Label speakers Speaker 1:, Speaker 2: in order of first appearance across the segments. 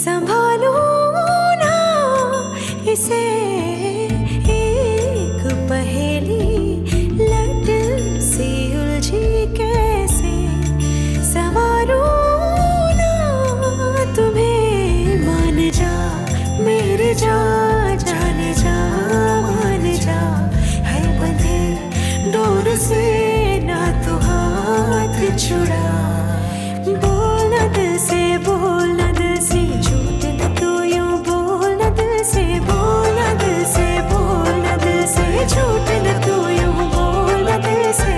Speaker 1: संभालूं ना इसे एक पहेली लट सी उलझी कैसे संवारूं ना तुम्हें मान जा मेरे जा जाने जा मान जा है बंधे डोर से ना तू हाथ छुड़ा बोल न दिल से बोल न दिल से झूठ न तू यूं बोल न दिल से बोल न दिल से बोल न दिल से झूठ न तू यूं बोल न दिल से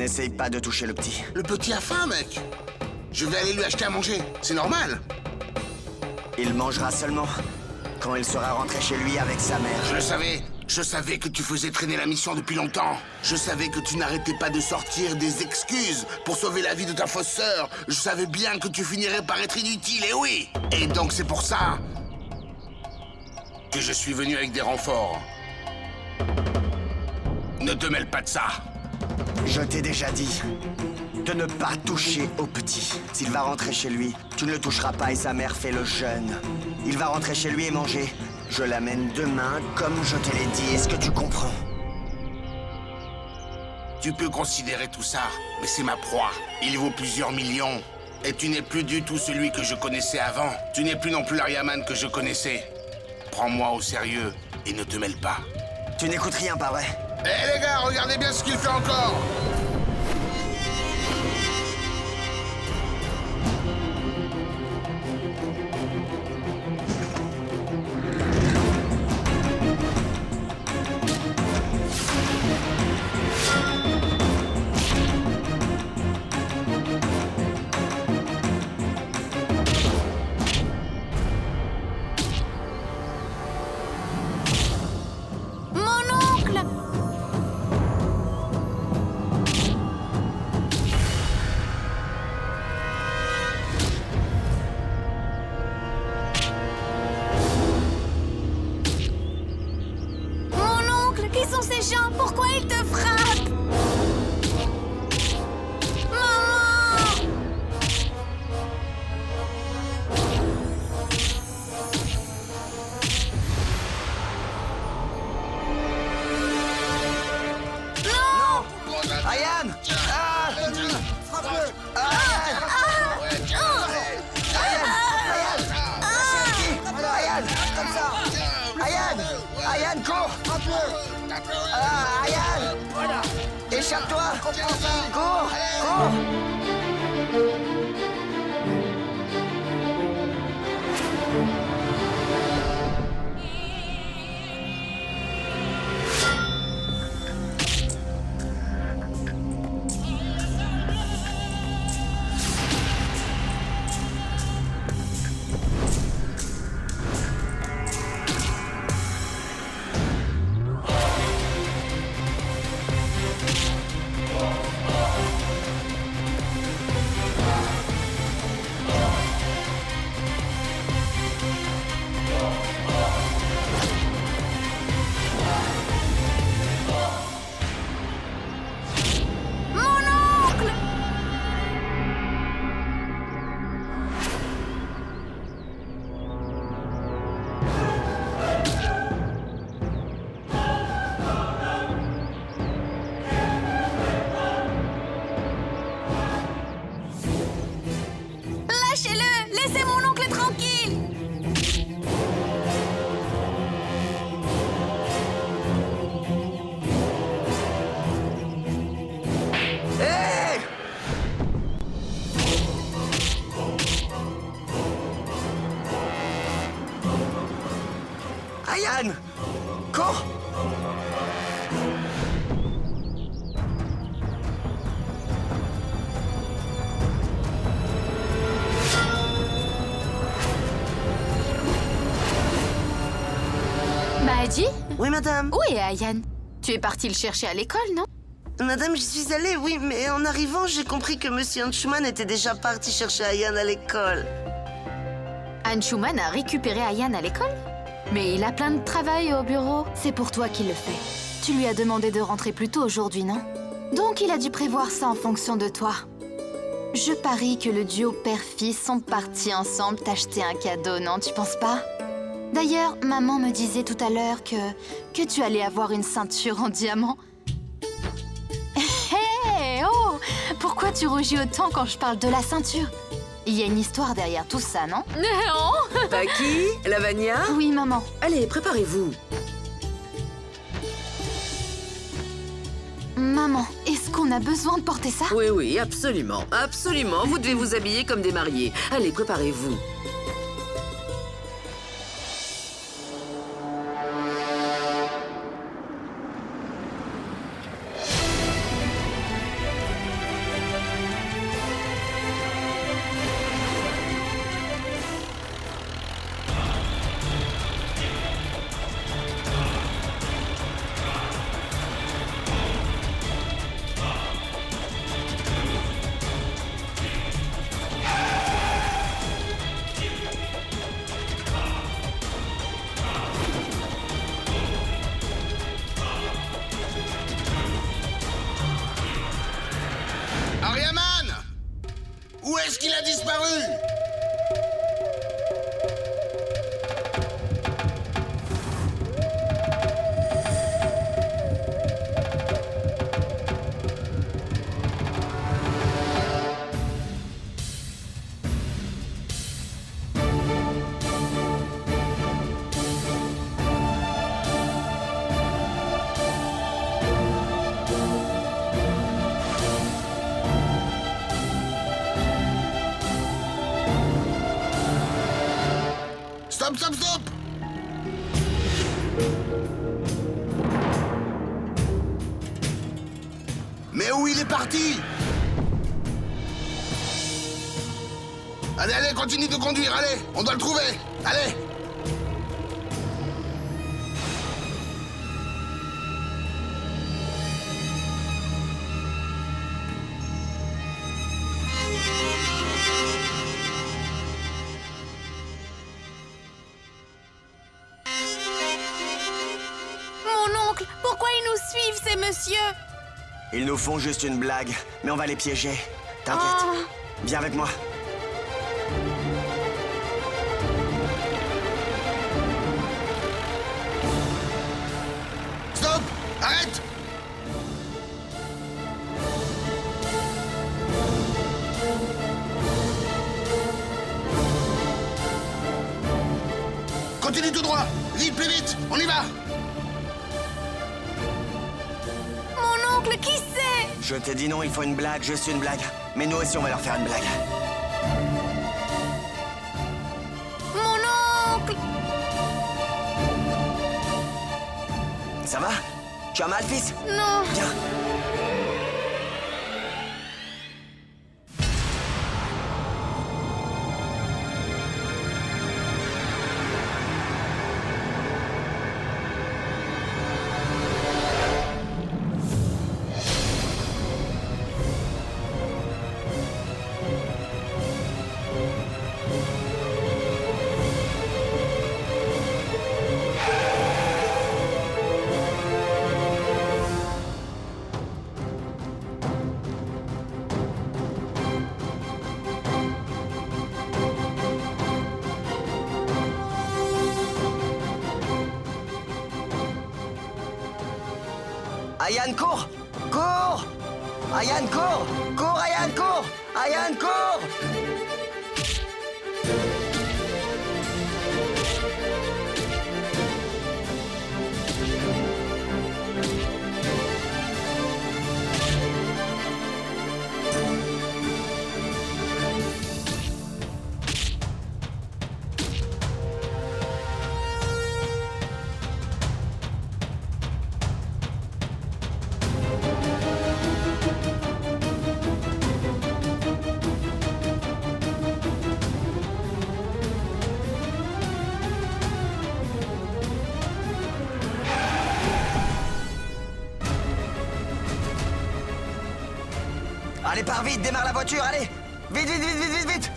Speaker 2: N'essaye pas de toucher le petit.
Speaker 3: Le petit a faim, mec. Je vais aller lui acheter à manger. C'est normal.
Speaker 2: Il mangera seulement quand il sera rentré chez lui avec sa mère.
Speaker 3: Je savais que tu faisais traîner la mission depuis longtemps. Je savais que tu n'arrêtais pas de sortir des excuses pour sauver la vie de ta fausse sœur. Je savais bien que tu finirais par être inutile, et oui. Et donc c'est pour ça que je suis venu avec des renforts. Ne te mêle pas de ça.
Speaker 2: Je t'ai déjà dit de ne pas toucher au petit. S'il va rentrer chez lui, tu ne le toucheras pas et sa mère fait le jeûne. Il va rentrer chez lui et manger. Je l'amène demain, comme je te l'ai dit. Est-ce que tu comprends?
Speaker 3: Tu peux considérer tout ça, mais c'est ma proie. Il vaut plusieurs millions. Et tu n'es plus du tout celui que je connaissais avant. Tu n'es plus non plus l'Ariaman que je connaissais. Prends-moi au sérieux et ne te mêle pas.
Speaker 2: Tu n'écoutes rien, pas vrai?
Speaker 3: Eh les gars, regardez bien ce qu'il fait encore.
Speaker 1: Qui sont ces gens? Pourquoi ils te frappent? Maman! Non!
Speaker 2: Ayane! Frappe-le! Ayane! Comme ça! Ayane, cours! Frappe-le! Ayane! Voilà! Échappe-toi! Cours! Cours!
Speaker 1: Lâchez-le! Laissez mon oncle tranquille!
Speaker 2: Hé! Ayane! Cours!
Speaker 4: Mahdi?
Speaker 5: Oui, madame.
Speaker 4: Où est Ayane? Tu es partie le chercher à l'école, non?
Speaker 5: Madame, j'y suis allée, oui, mais en arrivant, j'ai compris que Monsieur Anschumann était déjà parti chercher Ayane à l'école.
Speaker 4: Anschumann a récupéré Ayane à l'école? Mais il a plein de travail au bureau.
Speaker 6: C'est pour toi qu'il le fait. Tu lui as demandé de rentrer plus tôt aujourd'hui, non?
Speaker 4: Donc il a dû prévoir ça en fonction de toi. Je parie que le duo père-fils sont partis ensemble t'acheter un cadeau, non, tu penses pas? D'ailleurs, maman me disait tout à l'heure que tu allais avoir une ceinture en diamant. Hé, oh! Pourquoi tu rougis autant quand je parle de la ceinture? Il y a une histoire derrière tout ça, non?
Speaker 6: Non.
Speaker 7: Paki, Lavania.
Speaker 4: Oui, maman.
Speaker 7: Allez, préparez-vous.
Speaker 4: Maman, est-ce qu'on a besoin de porter ça?
Speaker 7: Oui, oui, absolument. Absolument, vous devez vous habiller comme des mariés. Allez, préparez-vous.
Speaker 3: Ariaman! Où est-ce qu'il a disparu? Stop, stop, stop! Mais où il est parti? Allez, allez, continue de conduire, allez! On doit le trouver! Allez!
Speaker 6: Mon oncle, pourquoi ils nous suivent, ces messieurs?
Speaker 2: Ils nous font juste une blague, mais on va les piéger. T'inquiète. Viens avec moi.
Speaker 3: Stop! Arrête! Continue tout droit! Vite, plus vite! On y va!
Speaker 6: Mon oncle, qui c'est?
Speaker 2: Je t'ai dit non, il faut une blague, juste une blague. Mais nous aussi, on va leur faire une blague.
Speaker 6: Mon oncle!
Speaker 2: Ça va? Tu as mal, fils?
Speaker 6: Non.
Speaker 2: Viens. Ayan, cours! Cours! Ayan, cours! Cours, Ayan, cours! Ayan, cours! Allez, pars vite, démarre la voiture, allez! Vite, vite, vite, vite, vite, vite!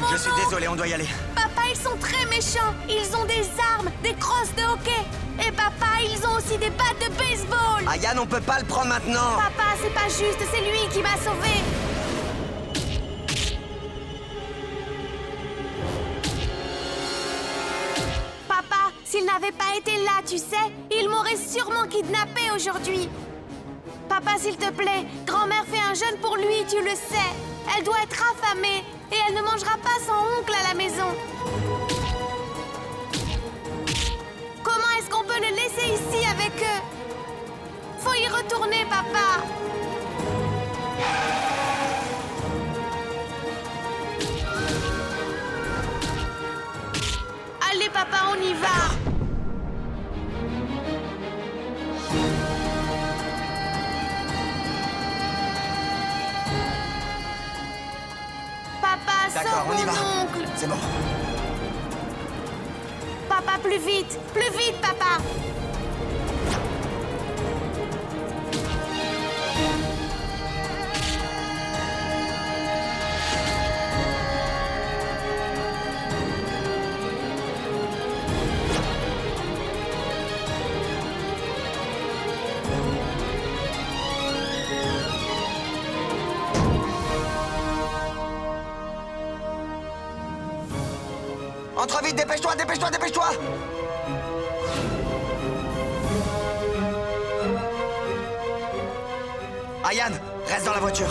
Speaker 2: Ayane, je suis désolé, on doit y aller.
Speaker 6: Papa, ils sont très méchants. Ils ont des armes, des crosses de hockey. Et papa, ils ont aussi des battes de baseball.
Speaker 2: Ayane, on peut pas le prendre maintenant.
Speaker 6: Papa, c'est pas juste, c'est lui qui m'a sauvée. Papa, s'il n'avait pas été là, tu sais, il m'aurait sûrement kidnappé aujourd'hui. Papa, s'il te plaît, grand-mère fait un jeûne pour lui, tu le sais. Elle doit être affamée et elle ne mangera pas son oncle à la maison. Comment est-ce qu'on peut le laisser ici avec eux? Faut y retourner, papa. Allez, papa, on y va. Papa,
Speaker 2: D'accord,
Speaker 6: sauve
Speaker 2: on y
Speaker 6: mon
Speaker 2: va.
Speaker 6: oncle.
Speaker 2: C'est bon.
Speaker 6: Papa, plus vite, papa.
Speaker 2: Entre vite, dépêche-toi, dépêche-toi, dépêche-toi. Ayane, reste dans la voiture.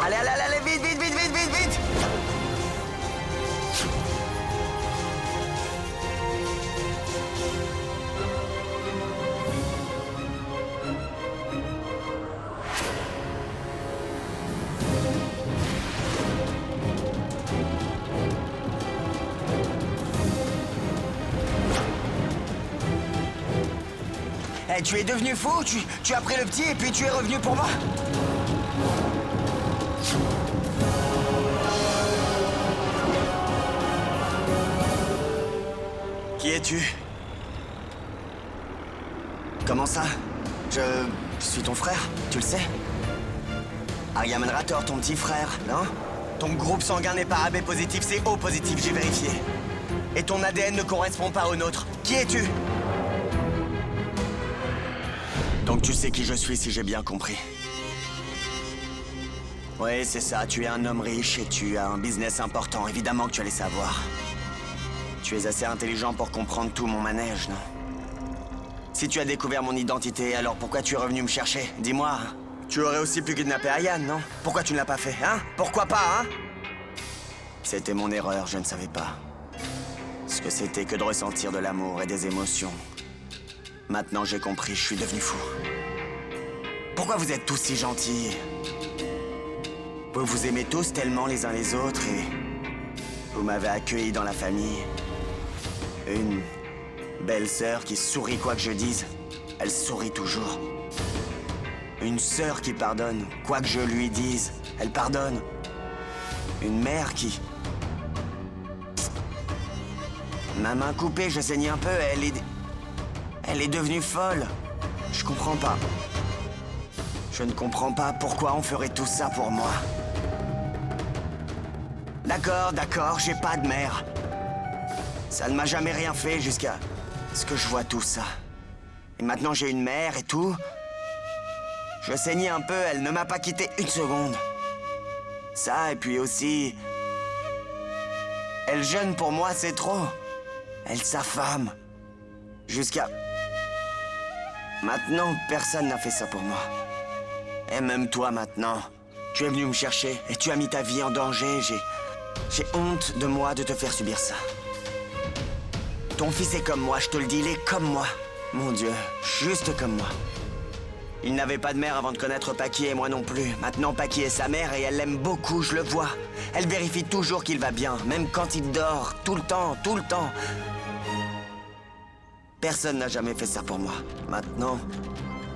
Speaker 2: Allez, allez, allez, allez, vite, vite, vite, vite, vite, vite. Eh, tu es devenu fou, tu as pris le petit et puis tu es revenu pour moi. Qui es-tu? Comment ça? Je suis ton frère, tu le sais? Arya Menrator, ton petit frère, non? Ton groupe sanguin n'est pas AB positif, c'est O positif, j'ai vérifié. Et ton ADN ne correspond pas au nôtre. Qui es-tu? Donc tu sais qui je suis si j'ai bien compris. Oui, c'est ça, tu es un homme riche et tu as un business important, évidemment que tu allais savoir. Tu es assez intelligent pour comprendre tout mon manège, non? Si tu as découvert mon identité, alors pourquoi tu es revenu me chercher? Dis-moi. Tu aurais aussi pu kidnapper Ayane, non? Pourquoi tu ne l'as pas fait, hein? Pourquoi pas, hein? C'était mon erreur, je ne savais pas. Ce que c'était que de ressentir de l'amour et des émotions. Maintenant j'ai compris, je suis devenu fou. Pourquoi vous êtes tous si gentils? Vous vous aimez tous tellement les uns les autres et... vous m'avez accueilli dans la famille. Une belle sœur qui sourit quoi que je dise. Elle sourit toujours. Une sœur qui pardonne quoi que je lui dise. Elle pardonne. Une mère qui... Ma main coupée, je saigne un peu, elle est devenue folle. Je comprends pas. Je ne comprends pas pourquoi on ferait tout ça pour moi. D'accord, j'ai pas de mère. Ça ne m'a jamais rien fait jusqu'à ce que je vois tout ça. Et maintenant j'ai une mère et tout. Je saignais un peu, elle ne m'a pas quitté une seconde. Ça, et puis aussi... Elle jeûne pour moi, c'est trop. Elle s'affame. Jusqu'à... Maintenant, personne n'a fait ça pour moi. Et même toi maintenant. Tu es venu me chercher et tu as mis ta vie en danger. J'ai honte de moi de te faire subir ça. Ton fils est comme moi, je te le dis, il est comme moi. Mon Dieu, juste comme moi. Il n'avait pas de mère avant de connaître Paki et moi non plus. Maintenant, Paki est sa mère et elle l'aime beaucoup, je le vois. Elle vérifie toujours qu'il va bien, même quand il dort, tout le temps, tout le temps. Personne n'a jamais fait ça pour moi. Maintenant,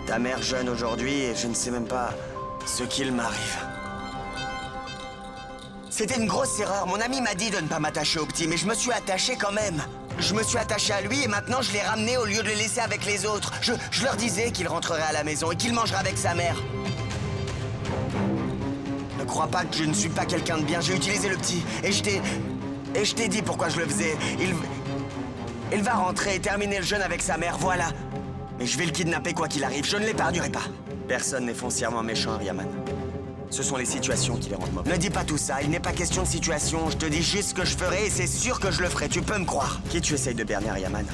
Speaker 2: ta mère jeûne aujourd'hui et je ne sais même pas ce qu'il m'arrive. C'était une grosse erreur. Mon ami m'a dit de ne pas m'attacher au petit, mais je me suis attaché quand même. Je me suis attaché à lui et maintenant je l'ai ramené au lieu de le laisser avec les autres. Je leur disais qu'il rentrerait à la maison et qu'il mangerait avec sa mère. Ne crois pas que je ne suis pas quelqu'un de bien. J'ai utilisé le petit et je t'ai dit pourquoi je le faisais. Il va rentrer et terminer le jeûne avec sa mère, voilà. Mais je vais le kidnapper quoi qu'il arrive. Je ne l'épargnerai pas. Personne n'est foncièrement méchant, Aryaman. Ce sont les situations qui les rendent mauvais. Ne dis pas tout ça, il n'est pas question de situation. Je te dis juste ce que je ferai et c'est sûr que je le ferai, tu peux me croire. Qui tu essayes de berner, Aryaman?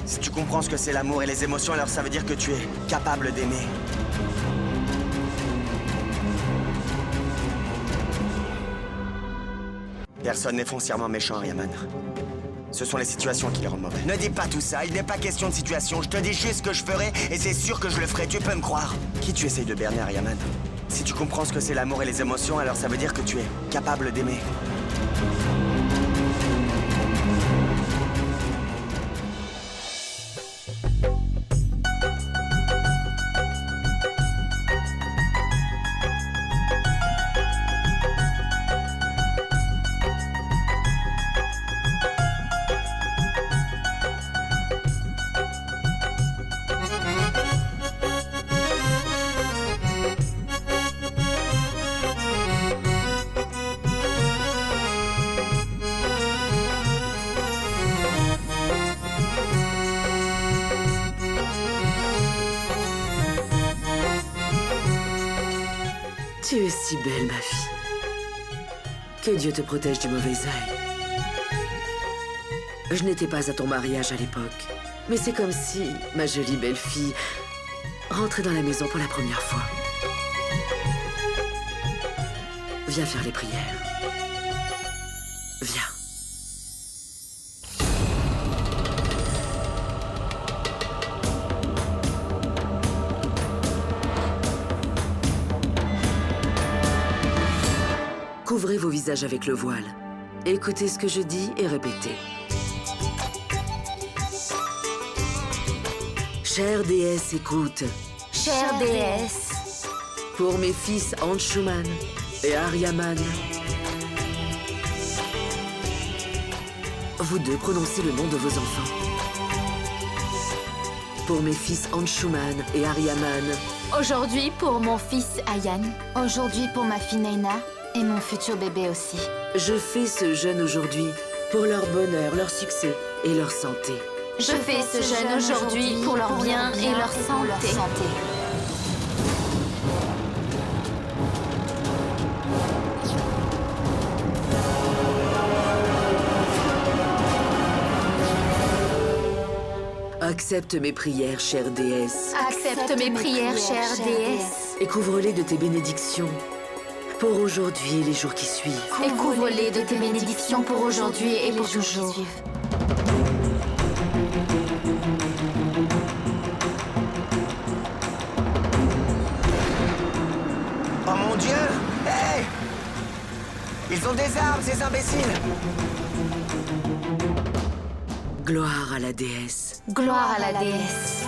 Speaker 2: Si tu comprends ce que c'est l'amour et les émotions, alors ça veut dire que tu es capable d'aimer. Personne n'est foncièrement méchant, Aryaman. Ce sont les situations qui les rendent mauvais. Ne dis pas tout ça, il n'est pas question de situation. Je te dis juste ce que je ferai et c'est sûr que je le ferai, tu peux me croire. Qui tu essayes de berner, Aryaman? Si tu comprends ce que c'est l'amour et les émotions, alors ça veut dire que tu es capable d'aimer.
Speaker 7: Tu es si belle, ma fille. Que Dieu te protège du mauvais œil. Je n'étais pas à ton mariage à l'époque, mais c'est comme si ma jolie belle-fille rentrait dans la maison pour la première fois. Viens faire les prières. Viens. Couvrez vos visages avec le voile. Écoutez ce que je dis et répétez. Chère déesse, écoute.
Speaker 4: Chère déesse,
Speaker 7: Pour mes fils Anshuman et Aryaman, vous deux prononcez le nom de vos enfants. Pour mes fils Anshuman et Aryaman,
Speaker 4: aujourd'hui pour mon fils Ayan, aujourd'hui pour ma fille Naina et mon futur bébé aussi.
Speaker 7: je fais ce jeûne aujourd'hui pour leur bonheur, leur succès et leur santé.
Speaker 4: Je fais ce jeûne aujourd'hui pour leur bien et leur santé.
Speaker 7: Accepte mes prières, chère déesse,
Speaker 4: Accepte mes prières, chère déesse,
Speaker 7: et couvre-les de tes bénédictions pour aujourd'hui et les jours qui suivent.
Speaker 4: et couvre-les de tes bénédictions pour aujourd'hui et pour toujours.
Speaker 2: Oh mon Dieu! Hey! Ils ont des armes, ces imbéciles!
Speaker 7: Gloire à la déesse.
Speaker 4: Gloire à la déesse.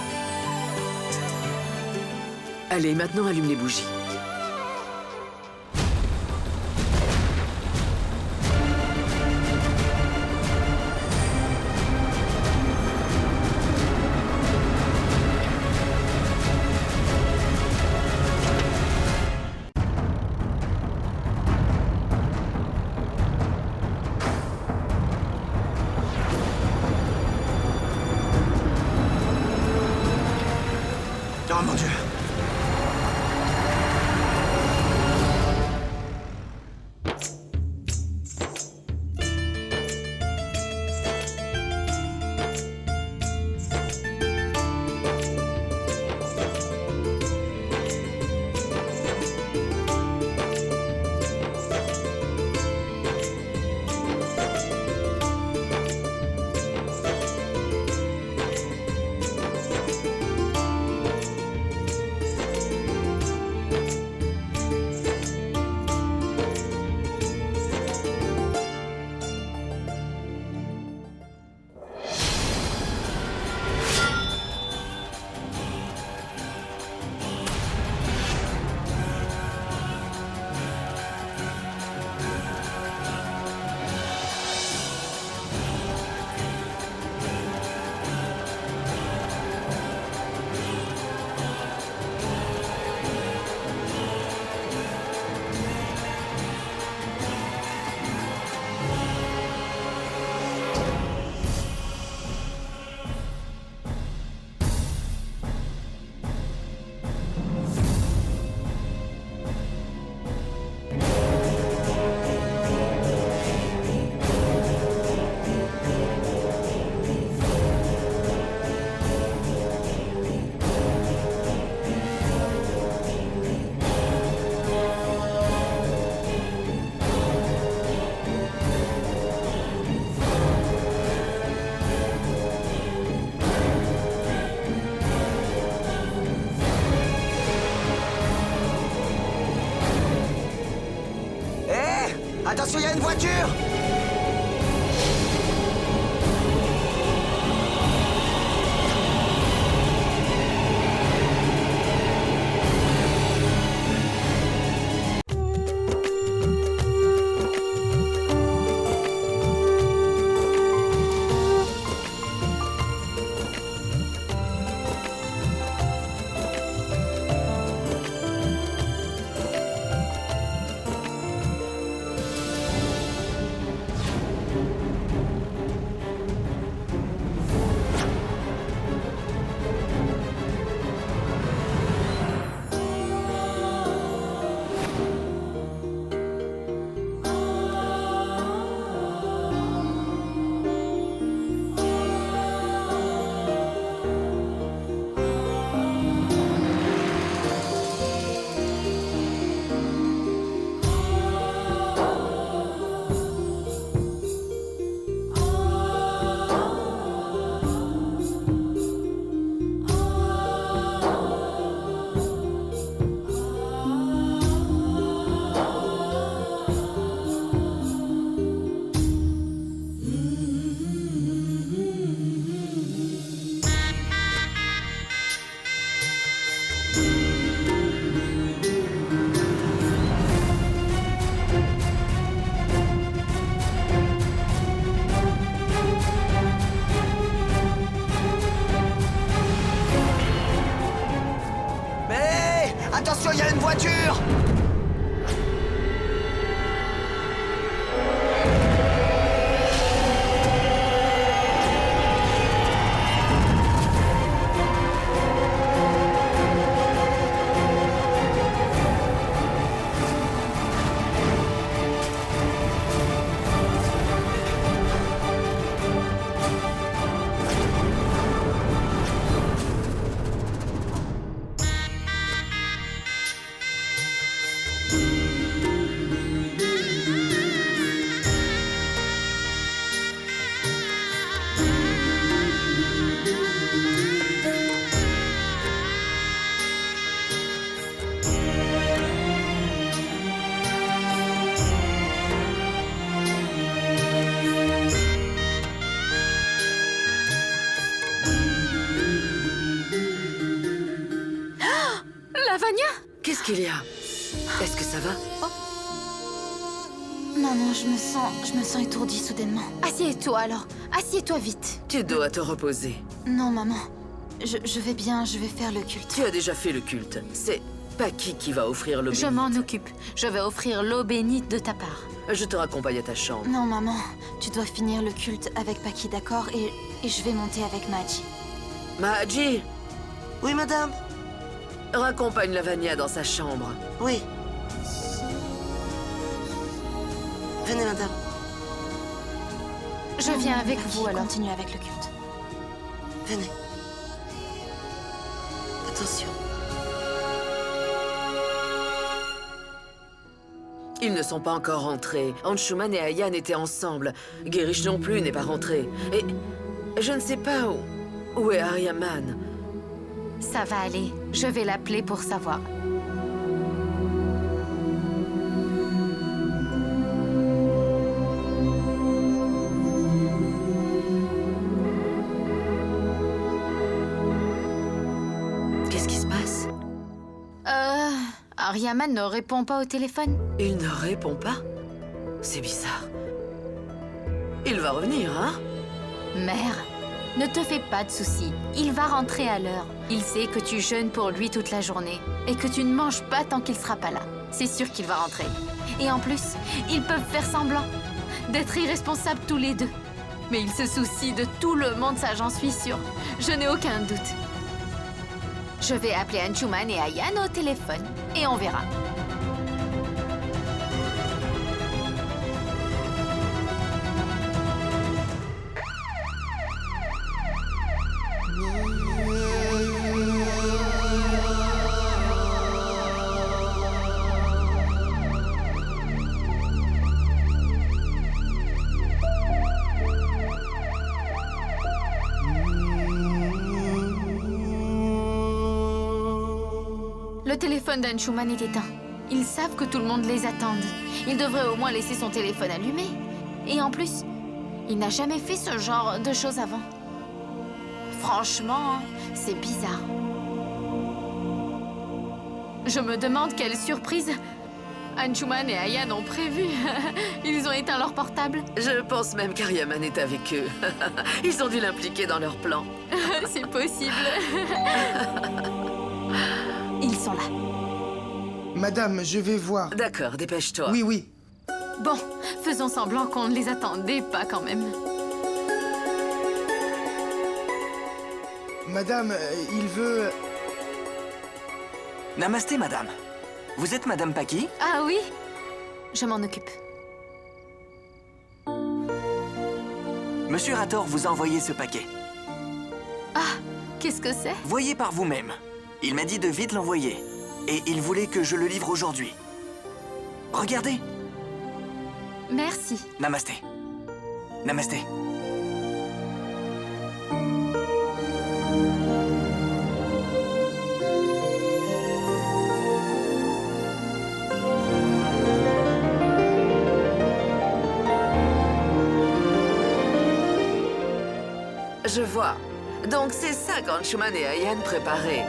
Speaker 7: Allez, maintenant allume les bougies.
Speaker 2: Attention, il y a une voiture! Attention, il y a une voiture!
Speaker 6: Lavagna?
Speaker 7: Qu'est-ce qu'il y a? Est-ce que ça va?
Speaker 4: Maman, je me sens étourdie soudainement. Assieds-toi alors. Assieds-toi vite.
Speaker 7: Tu dois te reposer.
Speaker 4: Non, maman. Je vais bien, je vais faire le culte.
Speaker 7: Tu as déjà fait le culte. C'est Paki qui va offrir l'eau
Speaker 4: Je
Speaker 7: bénite.
Speaker 4: m'en occupe. Je vais offrir l'eau bénite de ta part.
Speaker 7: Je te raccompagne à ta chambre.
Speaker 4: Non, maman. Tu dois finir le culte avec Paki, d'accord? Et je vais monter avec Maji.
Speaker 7: Maji,
Speaker 5: Oui, madame?
Speaker 7: raccompagne Lavagna dans sa chambre.
Speaker 5: Oui. Venez, madame.
Speaker 4: Je viens avec vous alors. Continue avec le culte.
Speaker 5: Venez. Attention.
Speaker 7: Ils ne sont pas encore rentrés. Anshuman et Ayan étaient ensemble. Girish non plus n'est pas rentré. Et je ne sais pas où est Aryaman.
Speaker 4: Ça va aller. Je vais l'appeler pour savoir.
Speaker 7: Qu'est-ce qui se passe?
Speaker 4: Aryaman ne répond pas au téléphone.
Speaker 7: Il ne répond pas? C'est bizarre. Il va revenir, hein?
Speaker 4: Mère, ne te fais pas de soucis. Il va rentrer à l'heure. Il sait que tu jeûnes pour lui toute la journée et que tu ne manges pas tant qu'il sera pas là. C'est sûr qu'il va rentrer. Et en plus, ils peuvent faire semblant d'être irresponsables tous les deux. Mais il se soucie de tout le monde, ça j'en suis sûre. Je n'ai aucun doute. Je vais appeler Anshuman et Ayan au téléphone et on verra. Le téléphone d'Anshuman est éteint.
Speaker 6: Ils savent que tout le monde les attend. Il devrait au moins laisser son téléphone allumé. Et en plus, il n'a jamais fait ce genre de choses avant. Franchement, c'est bizarre. Je me demande quelle surprise Anshuman et Ayan ont prévu. Ils ont éteint leur portable.
Speaker 7: Je pense même qu'Aryaman est avec eux. Ils ont dû l'impliquer dans leur plan.
Speaker 6: C'est possible. Ils sont là.
Speaker 8: Madame, je vais voir.
Speaker 7: D'accord, dépêche-toi.
Speaker 8: Oui, oui.
Speaker 6: Bon, faisons semblant qu'on ne les attendait pas quand même.
Speaker 8: Madame, il veut...
Speaker 9: Namasté, madame. Vous êtes Madame Paki?
Speaker 6: Ah oui, je m'en occupe.
Speaker 9: Monsieur Rator vous a envoyé ce paquet.
Speaker 6: Ah, qu'est-ce que c'est?
Speaker 9: Voyez par vous-même. Il m'a dit de vite l'envoyer. Et il voulait que je le livre aujourd'hui. Regardez.
Speaker 6: Merci.
Speaker 9: Namasté. Namasté.
Speaker 7: Je vois. Donc c'est ça qu'Anshuman et Ayan préparaient.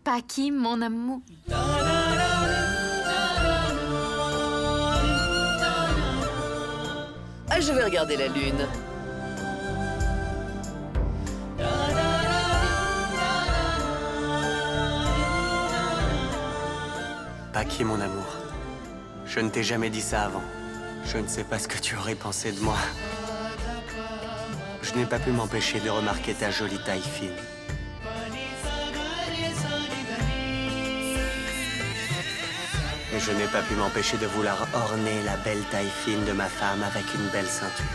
Speaker 6: Paki, mon amour.
Speaker 7: Ah, je vais regarder la lune.
Speaker 9: Paki, mon amour. Je ne t'ai jamais dit ça avant. Je ne sais pas ce que tu aurais pensé de moi. Je n'ai pas pu m'empêcher de remarquer ta jolie taille fine. Et je n'ai pas pu m'empêcher de vouloir orner la belle taille fine de ma femme avec une belle ceinture.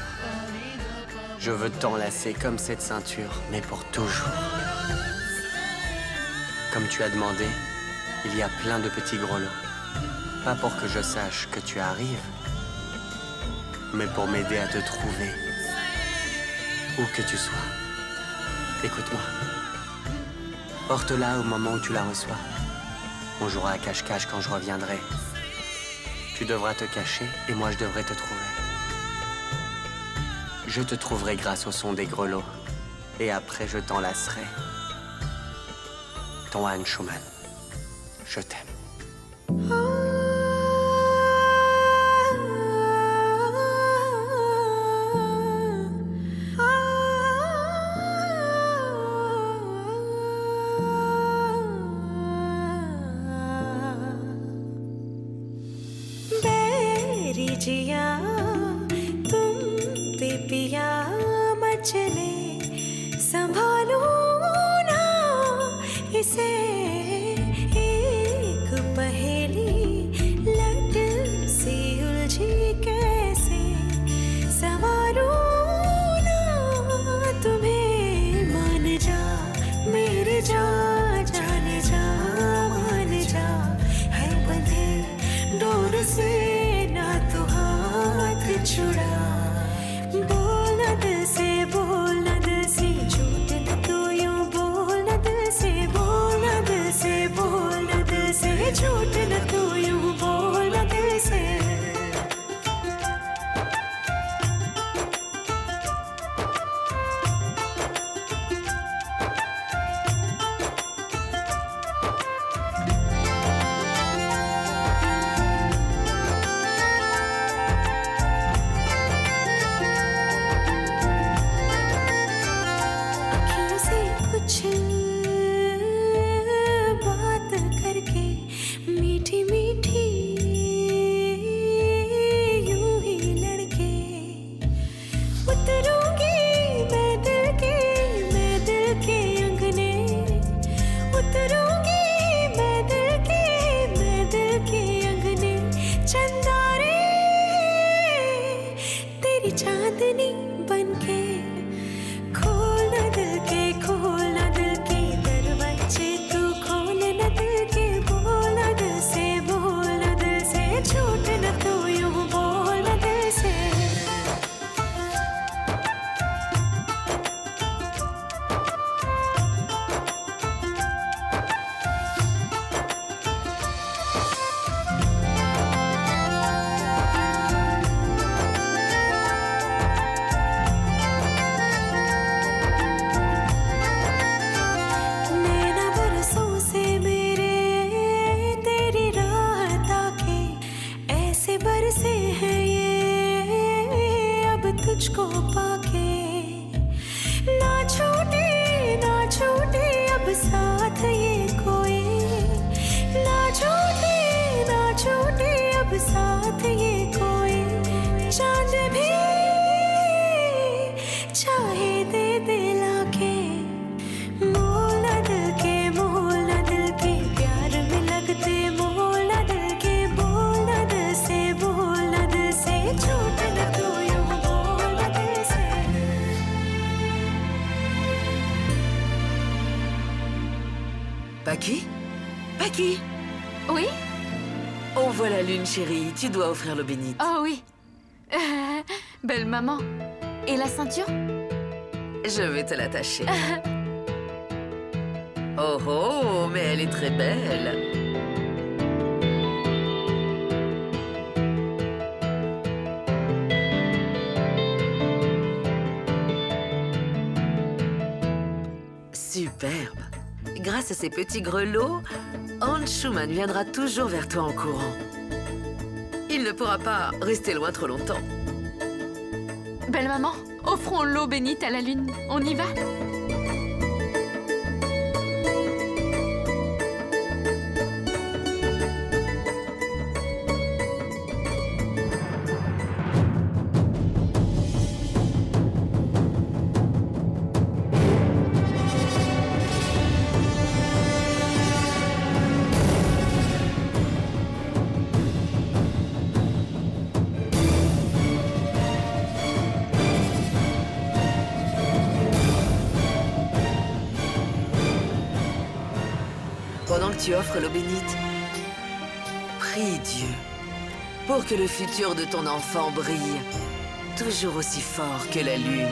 Speaker 9: Je veux t'enlacer comme cette ceinture, mais pour toujours. Comme tu as demandé, il y a plein de petits grelots. Pas pour que je sache que tu arrives, mais pour m'aider à te trouver, où que tu sois. Écoute-moi. Porte-la au moment où tu la reçois. On jouera à cache-cache quand je reviendrai. Tu devras te cacher et moi je devrais te trouver. Je te trouverai grâce au son des grelots. Et après je t'enlacerai. Ton Anshuman. Je t'aime.
Speaker 1: जिया तुम पे पिया मचले संभालो ना इसे एक पहेली लट सी उलझी कैसे सवारो ना तुम्हें मान जा मेरे जा जाने जा मान जा है बंधे डोर से छुड़ा बोल न दिल से झूठ
Speaker 7: Paki? Paki?
Speaker 6: Oui?
Speaker 7: On voit la lune, chérie. Tu dois offrir l'eau bénite.
Speaker 6: Oh oui. Belle maman. Et la ceinture?
Speaker 7: Je vais te l'attacher. Oh oh, mais elle est très belle. Superbe. Grâce à ces petits grelots, Anshuman viendra toujours vers toi en courant. Il ne pourra pas rester loin trop longtemps.
Speaker 6: Belle maman, offrons l'eau bénite à la lune. On y va?
Speaker 7: Pendant que tu offres l'eau bénite, prie Dieu pour que le futur de ton enfant brille toujours aussi fort que la lune.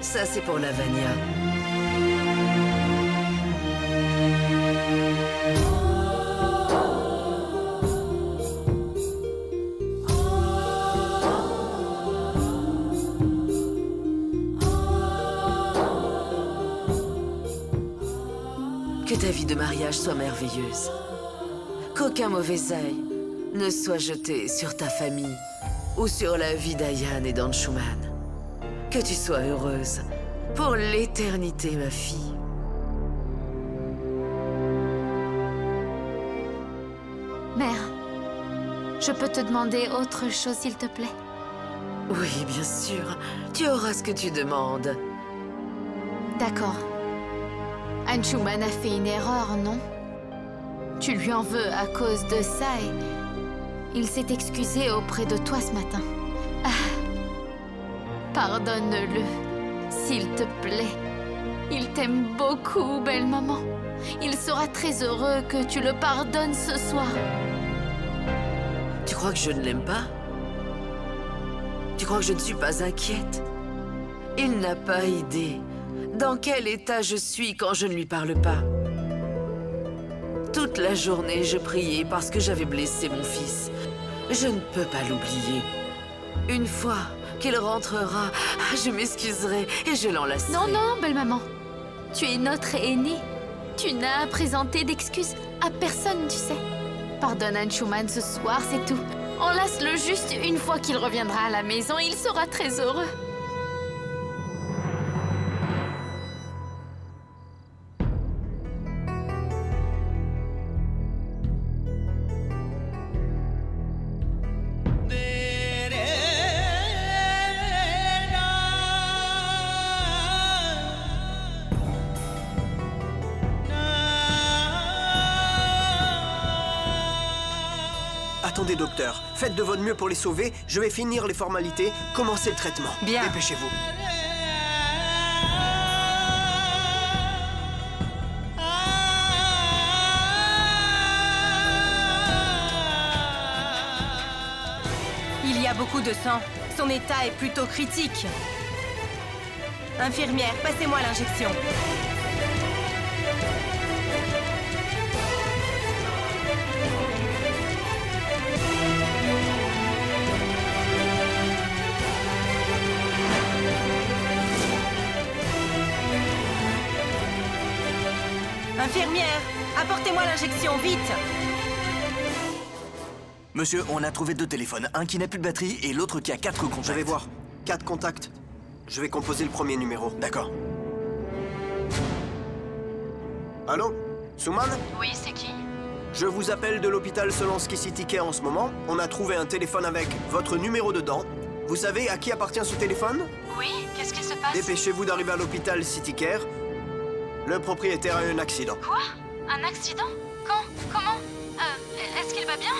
Speaker 7: Ça, c'est pour Lavania. Que ta vie de mariage soit merveilleuse. Qu'aucun mauvais œil ne soit jeté sur ta famille ou sur la vie d'Ayan et d'Anshuman. Que tu sois heureuse pour l'éternité, ma fille.
Speaker 6: Mère, je peux te demander autre chose, s'il te plaît?
Speaker 7: Oui, bien sûr. Tu auras ce que tu demandes.
Speaker 6: D'accord. Anshuman a fait une erreur, non? Tu lui en veux à cause de ça et... il s'est excusé auprès de toi ce matin. Pardonne-le, s'il te plaît. Il t'aime beaucoup, belle maman. Il sera très heureux que tu le pardonnes ce soir.
Speaker 7: Tu crois que je ne l'aime pas? Tu crois que je ne suis pas inquiète? Il n'a pas idée dans quel état je suis quand je ne lui parle pas. Toute la journée, je priais parce que j'avais blessé mon fils. Je ne peux pas l'oublier. Une fois qu'il rentrera, je m'excuserai et je l'enlacerai.
Speaker 6: Non, non, belle maman. Tu es notre aînée. Tu n'as à présenter d'excuses à personne, tu sais. Pardonne Anshuman ce soir, c'est tout. Enlace-le juste une fois qu'il reviendra à la maison. Il sera très heureux.
Speaker 10: Attendez, docteur. Faites de votre mieux pour les sauver. Je vais finir les formalités. Commencez le traitement.
Speaker 11: Bien.
Speaker 10: Dépêchez-vous.
Speaker 11: Il y a beaucoup de sang. Son état est plutôt critique. Infirmière, passez-moi l'injection. Infirmière, apportez-moi l'injection, vite!
Speaker 12: Monsieur, on a trouvé 2 téléphones. Un qui n'a plus de batterie et l'autre qui a 4 contacts.
Speaker 10: Je vais voir. 4 contacts. Je vais composer le premier numéro.
Speaker 12: D'accord.
Speaker 10: Allô? Suman?
Speaker 11: Oui, c'est qui?
Speaker 10: Je vous appelle de l'hôpital Solensky City Care en ce moment. On a trouvé un téléphone avec votre numéro dedans. Vous savez à qui appartient ce téléphone?
Speaker 11: Oui, qu'est-ce qui se passe?
Speaker 10: Dépêchez-vous d'arriver à l'hôpital City Care. Le propriétaire a eu un accident.
Speaker 11: Quoi? Un accident? Quand? Comment? Est-ce qu'il va bien?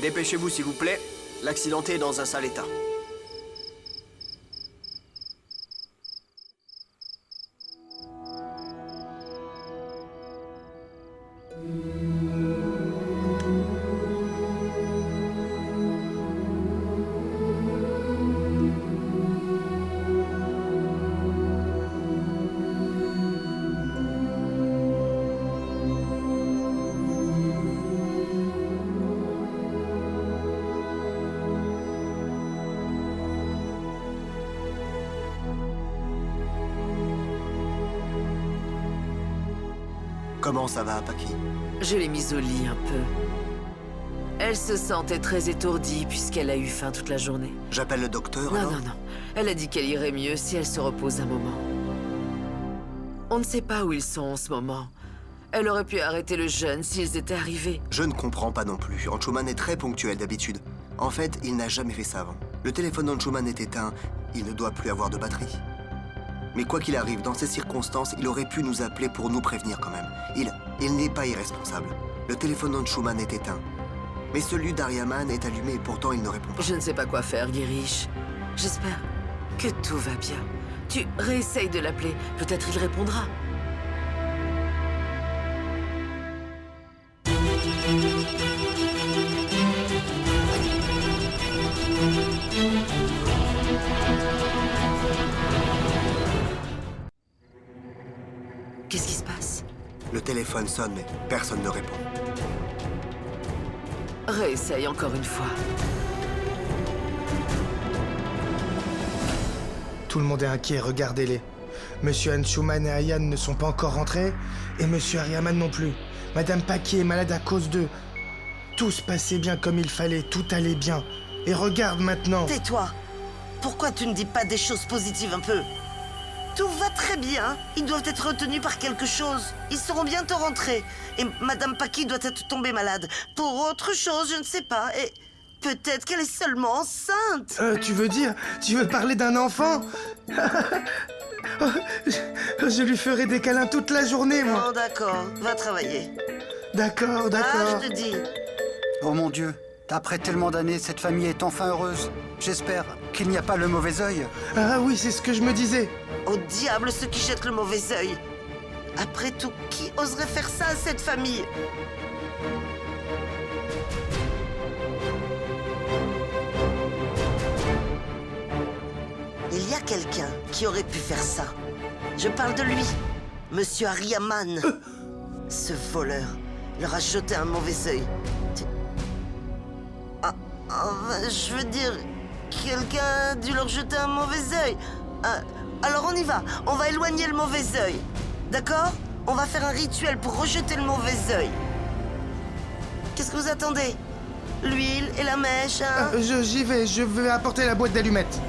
Speaker 10: Dépêchez-vous s'il vous plaît. L'accidenté est dans un sale état.
Speaker 12: Comment ça va, Paki?
Speaker 7: Je l'ai mise au lit un peu. Elle se sentait très étourdie puisqu'elle a eu faim toute la journée.
Speaker 12: J'appelle le docteur,
Speaker 7: Non,
Speaker 12: alors?
Speaker 7: non, non. Elle a dit qu'elle irait mieux si elle se repose un moment. On ne sait pas où ils sont en ce moment. Elle aurait pu arrêter le jeûne s'ils étaient arrivés.
Speaker 12: Je ne comprends pas non plus. Anshuman est très ponctuel d'habitude. En fait, il n'a jamais fait ça avant. Le téléphone d'Anshuman est éteint. Il ne doit plus avoir de batterie. Mais quoi qu'il arrive, dans ces circonstances, il aurait pu nous appeler pour nous prévenir quand même. Il n'est pas irresponsable. Le téléphone d'Anshuman est éteint. Mais celui d'Aryaman est allumé et pourtant il ne répond pas.
Speaker 7: Je ne sais pas quoi faire, Girish. J'espère que tout va bien. Tu réessayes de l'appeler. Peut-être il répondra. Qu'est-ce qui se passe?
Speaker 12: Le téléphone sonne, mais personne ne répond.
Speaker 7: Réessaye encore une fois.
Speaker 8: Tout le monde est inquiet, regardez-les. Monsieur Anshuman et Ayan ne sont pas encore rentrés, et Monsieur Aryaman non plus. Madame Paki est malade à cause d'eux. Tout se passait bien comme il fallait, tout allait bien. Et regarde maintenant.
Speaker 5: Tais-toi. Pourquoi tu ne dis pas des choses positives un peu? Tout va très bien. Ils doivent être retenus par quelque chose. Ils seront bientôt rentrés. Et Madame Paki doit être tombée malade. Pour autre chose, je ne sais pas. Et peut-être qu'elle est seulement enceinte.
Speaker 8: Tu veux parler d'un enfant? Je lui ferai des câlins toute la journée, moi.
Speaker 5: Oh, d'accord. Va travailler.
Speaker 8: D'accord.
Speaker 5: Ah, je te dis.
Speaker 13: Oh mon Dieu, après tellement d'années, cette famille est enfin heureuse. J'espère qu'il n'y a pas le mauvais œil.
Speaker 8: Ah oui, c'est ce que je me disais.
Speaker 5: Au diable ceux qui jettent le mauvais œil. Après tout, qui oserait faire ça à cette famille? Il y a quelqu'un qui aurait pu faire ça. Je parle de lui, Monsieur Aryaman. Ce voleur leur a jeté un mauvais œil. Je veux dire, quelqu'un a dû leur jeter un mauvais œil. Alors on y va, on va éloigner le mauvais œil. D'accord? On va faire un rituel pour rejeter le mauvais œil. Qu'est-ce que vous attendez? L'huile et la mèche, hein?
Speaker 8: J'y vais, je vais apporter la boîte d'allumettes.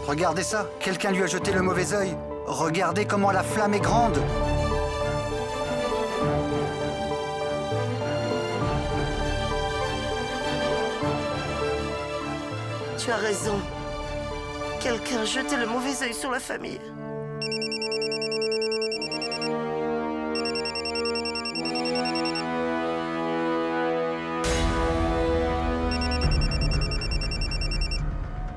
Speaker 13: Regardez ça, quelqu'un lui a jeté le mauvais œil. Regardez comment la flamme est grande.
Speaker 5: Tu as raison. Quelqu'un a jeté le mauvais œil sur la famille.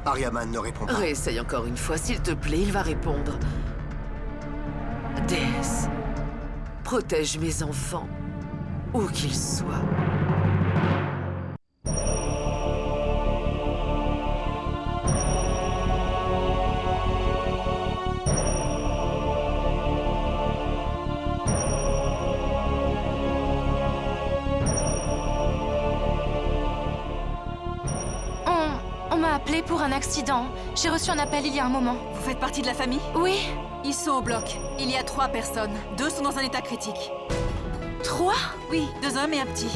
Speaker 12: Aryaman ne répond pas.
Speaker 7: Réessaye encore une fois, s'il te plaît, il va répondre. Déesse, protège mes enfants, où qu'ils soient.
Speaker 14: appelé pour un accident. J'ai reçu un appel il y a un moment.
Speaker 11: Vous faites partie de la famille?
Speaker 14: Oui.
Speaker 11: Ils sont au bloc. Il y a 3 personnes. 2 sont dans un état critique.
Speaker 14: 3?
Speaker 11: Oui, 2 hommes et un petit.